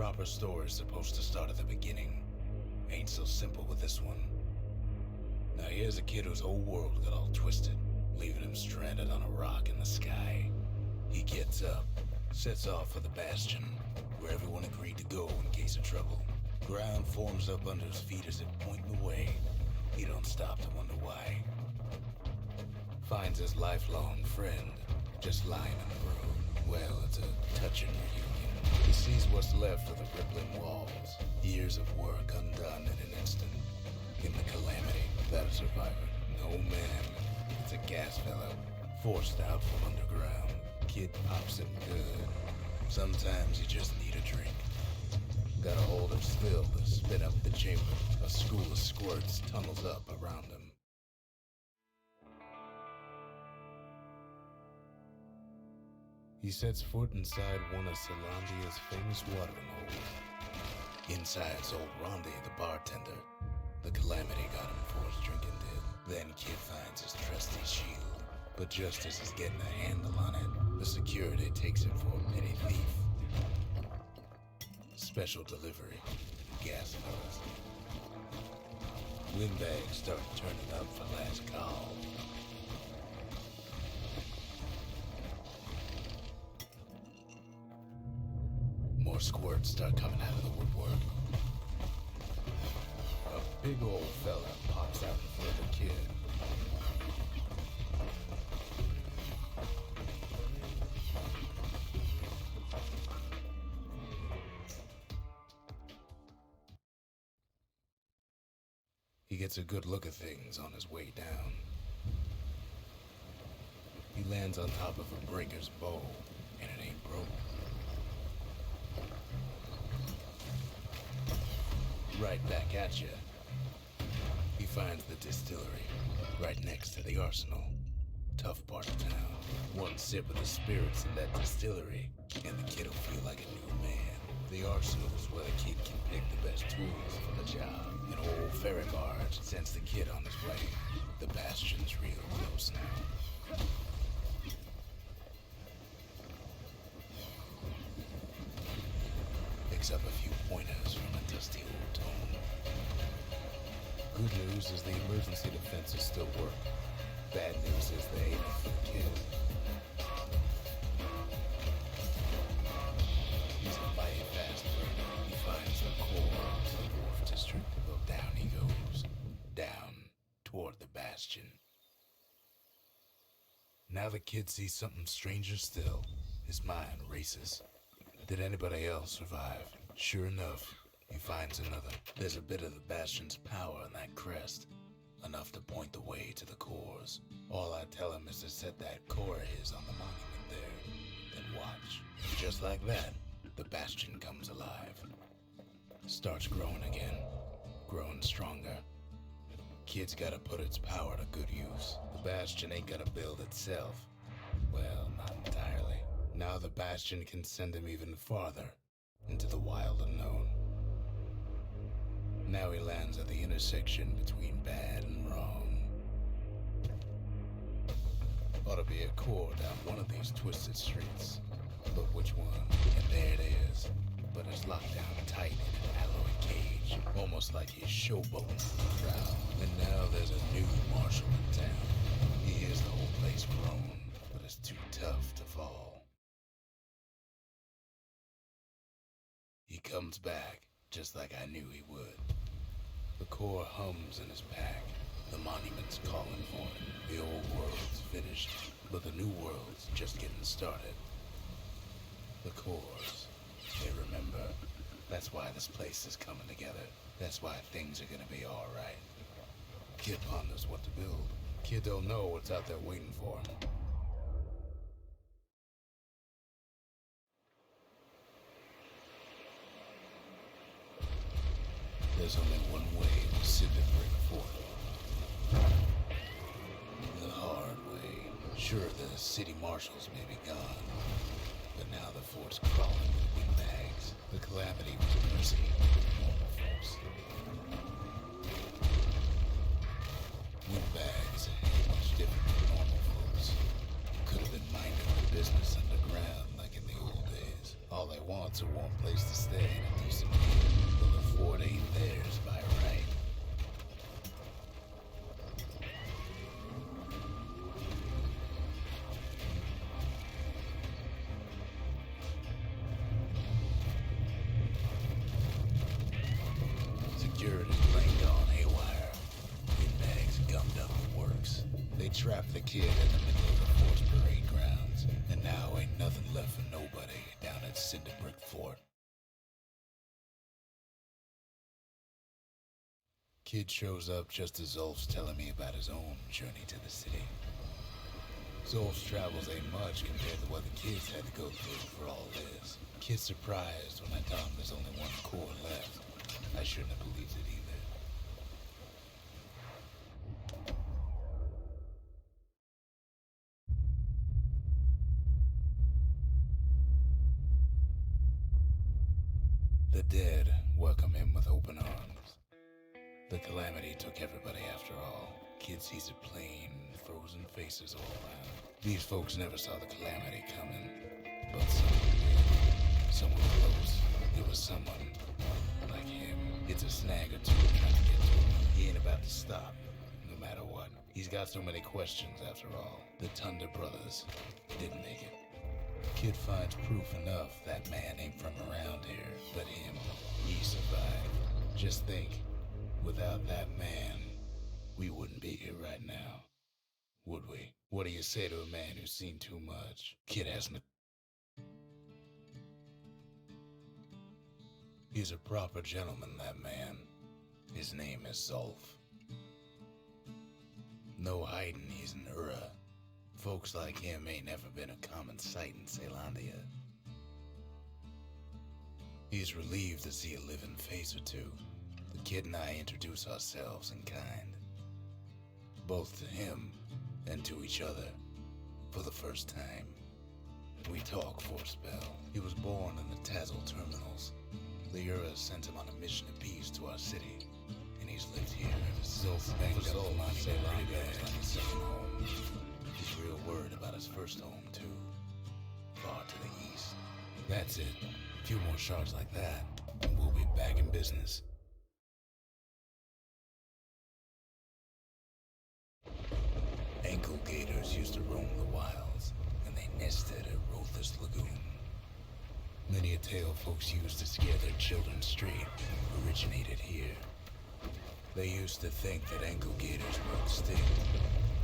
proper story's supposed to start at the beginning. Ain't so simple with this one. Now here's a kid whose whole world got all twisted, leaving him stranded on a rock in the sky. He gets up, sets off for the Bastion, where everyone agreed to go in case of trouble. Ground forms up under his feet as if pointing the way. He don't stop to wonder why. Finds his lifelong friend, just lying in the road. Well, it's a touching reunion. He sees what's left of the rippling walls. Years of work undone in an instant. In the calamity, that a survivor. No man. It's a gas fellow, forced out from underground. Kid pops him good. Sometimes you just need a drink. Got a hold of still to spin up the chamber. A school of squirts tunnels up around him. He sets foot inside one of Salandia's famous watering holes. Inside's old Rondi, the bartender. The calamity got him for his drinking did. Then Kid finds his trusty shield. But just as he's getting a handle on it, the security takes him for a petty thief. Special delivery. Gas fellas. Windbags start turning up for last call. More squirts start coming out of the woodwork. A big old fella pops out in front of the kid. He gets a good look at things on his way down. He lands on top of a breaker's bow, and it ain't broke. Right back at you. He finds the distillery, right next to the arsenal. Tough part of town. One sip of the spirits in that distillery, and the kid'll feel like a new man. The arsenal's where the kid can pick the best tools for the job. An old ferry barge sends the kid on his way. The Bastion's real close now. Picks up a few pointers from a dusty old tome. Good news is the emergency defenses still work. Bad news is they ain't for the kid. He's a mighty fast learner. He finds the core of the Wharf District. Well, down he goes. Down toward the Bastion. Now the kid sees something stranger still. His mind races. Did anybody else survive? Sure enough, he finds another. There's a bit of the Bastion's power in that crest. Enough to point the way to the cores. All I tell him is to set that core of his on the monument there. Then watch. Just like that, the Bastion comes alive. Starts growing again. Growing stronger. Kid's gotta put its power to good use. The Bastion ain't gonna build itself. Well, not entirely. Now the Bastion can send him even farther, into the wild unknown. Now he lands at the intersection between bad and wrong. Ought to be a core down one of these twisted streets. But which one? And there it is. But it's locked down tight in an alloy cage, almost like he's showboating on the crowd. And now there's a new marshal in town. He hears the whole place groan, but it's too tough to fall. He comes back, just like I knew he would. The core hums in his pack. The monument's calling for him. The old world's finished, but the new world's just getting started. The cores, they remember. That's why this place is coming together. That's why things are gonna be alright. Kid ponders what to build. Kid don't know what's out there waiting for him. There's only one way to sit and bring forth. The hard way. Sure, the city marshals may be gone, but now the fort's crawling with windbags. The calamity was a mercy with normal folks. Windbags ain't much different from normal folks. Could have been minding their business underground like in the old days. All they want wants a warm place to stay and a decent meal, well, the fort ain't theirs by right. Security's plain gone haywire. Windbags gummed up the works. They trapped the kid in the middle of the fort's parade grounds, and now ain't nothing left for nobody down at Cinderbrick Fort. Kid shows up just as Zolf's telling me about his own journey to the city. Zolf's travels ain't much compared to what the kids had to go through for all this. Kid's surprised when I tell him there's only one core left. I shouldn't have believed it either. The dead welcome him with open arms. The calamity took everybody after all. Kid sees it plain, frozen faces all around. These folks never saw the calamity coming, but someone did. Someone close. It was someone like him. It's a snag or two trying to get to him. He ain't about to stop, no matter what. He's got so many questions after all. The Thunder brothers didn't make it. Kid finds proof enough that man ain't from around here, but him, he survived. Just think, without that man, we wouldn't be here right now, would we? What do you say to a man who's seen too much? Kid hasn't. He's a proper gentleman, that man. His name is Zolf. No hiding he's an Ura. Folks like him ain't never been a common sight in Caelondia. He's relieved to see a living face or two. The kid and I introduce ourselves in kind. Both to him and to each other for the first time. We talk for a spell. He was born in the Tazzle terminals. The Ura sent him on a mission of peace to our city, and he's lived here ever since. Banged up for money, pretty bad, like his second home. He's real worried about his first home, too. Far to the east. That's it. A few more shards like that, and we'll be back in business. Ankle gators used to roam the wilds, and they nested at Roathus Lagoon. Many a tale folks used to scare their children straight originated here. They used to think that ankle gators would sting.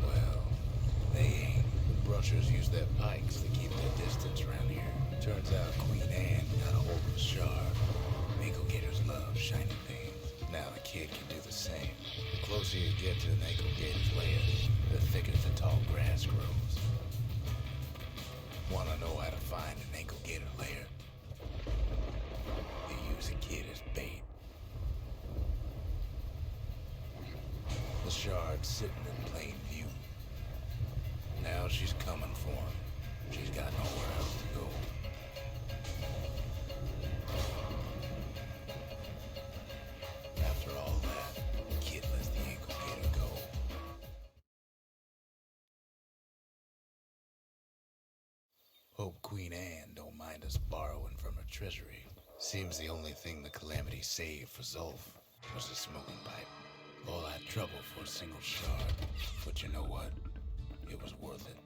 Well, they ain't. The brushers use their pikes to keep their distance around here. Turns out Queen Anne got a hold of a shard. Ankle gators love shiny things. Now the kid can do the same. The closer you get to an ankle gator's lair, the thicker the tall grass grows. Wanna know how to find an ankle gator lair? You use a kid as bait. The shard's sitting in plain view. Now she's coming for him. She's got nowhere else to go. After all that, the kid lets the ankle gator go. Hope Queen Anne don't mind us borrowing from her treasury. Seems the only thing the calamity saved for Zolf was a smoking pipe. All that trouble for a single shard. But you know what? It was worth it.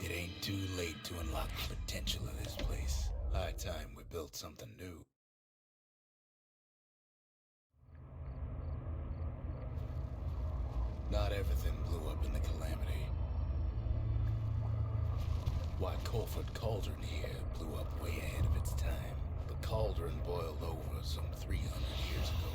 It ain't too late to unlock the potential of this place. High time we built something new. Not everything blew up in the calamity. Why, colford cauldron here blew up way ahead of its time. The cauldron boiled over some 300 years ago.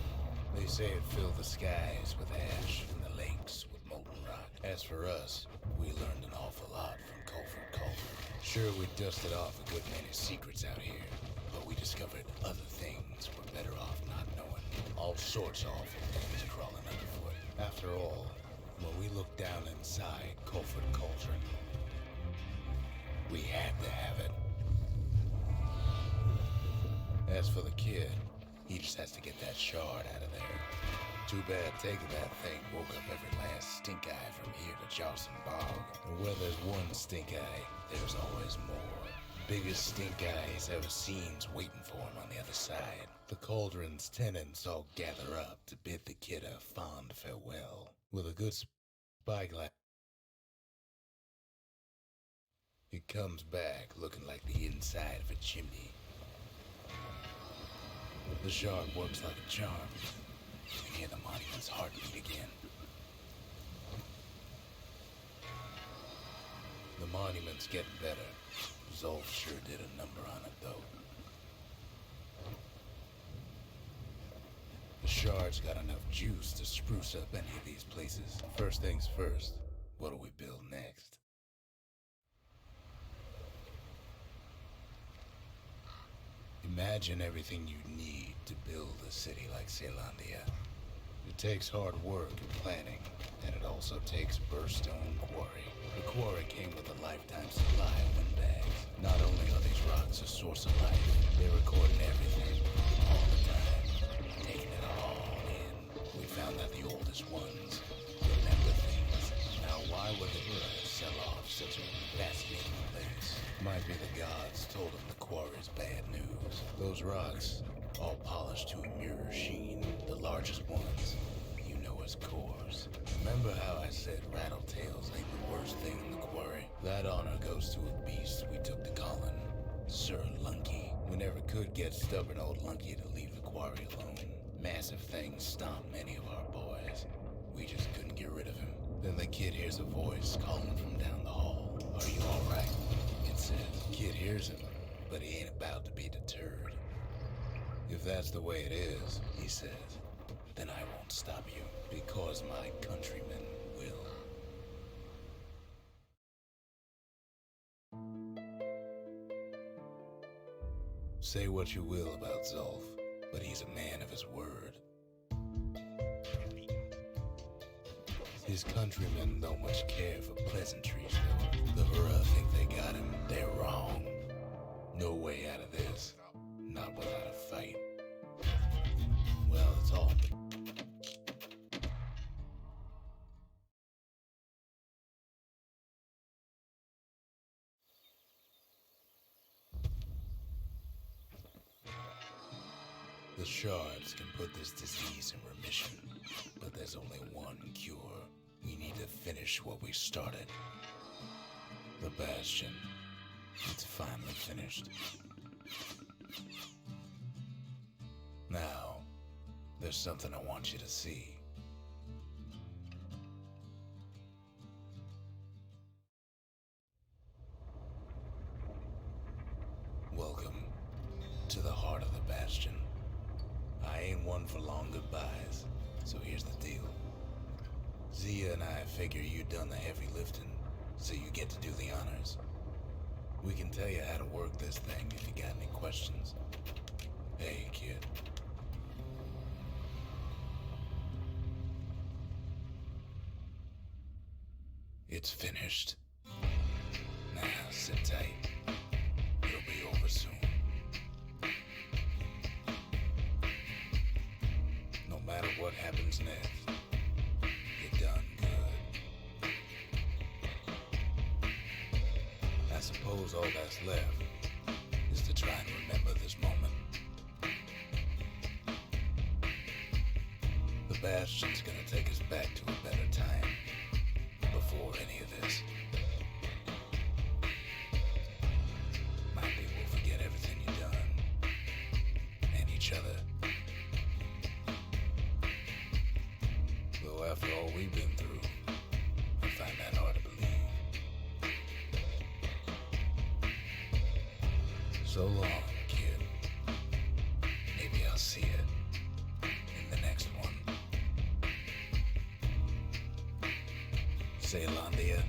They say it filled the skies with ash and the lakes with molten rock. As for us, we learned an awful lot from colford cauldron. Sure, we dusted off a good many secrets out here, but we discovered other things we're better off not knowing. All sorts of awful things crawling underfoot. After all, when we looked down inside colford cauldron, we had to have it. As for the kid, he just has to get that shard out of there. Too bad taking that thing woke up every last stink eye from here to Jawson Bog. And where there's one stink eye, there's always more. Biggest stink eye he's ever seen's waiting for him on the other side. The cauldron's tenants all gather up to bid the kid a fond farewell. With a good spyglass, he comes back looking like the inside of a chimney. The shark works like a charm. You can hear the monument's heartbeat again. The monument's getting better. Zolf sure did a number on it, though. The shard's got enough juice to spruce up any of these places. First things first, what do we build next? Imagine everything you need to build a city like Caelondia. It takes hard work and planning, and it also takes Burstone Quarry. The quarry came with a lifetime supply of windbags. Not only are these rocks a source of life, they're recording everything, all the time, taking it all in. We found that the oldest ones remember things. Now why would the Hura sell off such a fascinating place? Might be the gods told them the quarry's bad news. Those rocks, all polished to a mirror sheen, the largest ones, you know as cores. Remember how I said rattletails ain't the worst thing in the quarry? That honor goes to a beast we took to Colin, Sir Lunky. We never could get stubborn old Lunky to leave the quarry alone. Massive things stomped many of our boys. We just couldn't get rid of him. Then the kid hears a voice calling from down the hall. Are you alright? It says. Kid hears him, but he ain't about to be deterred. If that's the way it is, he says, then I won't stop you, because my countrymen will. Say what you will about Zolf, but he's a man of his word. His countrymen don't much care for pleasantries, though. The Hura think they got him. They're wrong. No way out of this. Not without a fight. Well, it's all. The shards can put this disease in remission, but there's only one cure. We need to finish what we started. The Bastion. It's finally finished. Now, there's something I want you to see. Welcome to the heart of the Bastion. I ain't one for long goodbyes, so here's the deal. Zia and I figure you done the heavy lifting, so you get to do the honors. We can tell you how to work this thing if you got any questions. Hey, kid. It's finished. Now, sit tight. It'll be over soon. No matter what happens next, you're done good. I suppose all that's left is to try and remember this moment. The Bastion's gonna take us back to a better time before any of this. Might be we'll forget everything you've done and each other. Though after all we've been through, I find that hard to believe. So long, kid. Maybe I'll see it in the next one. Caelondia.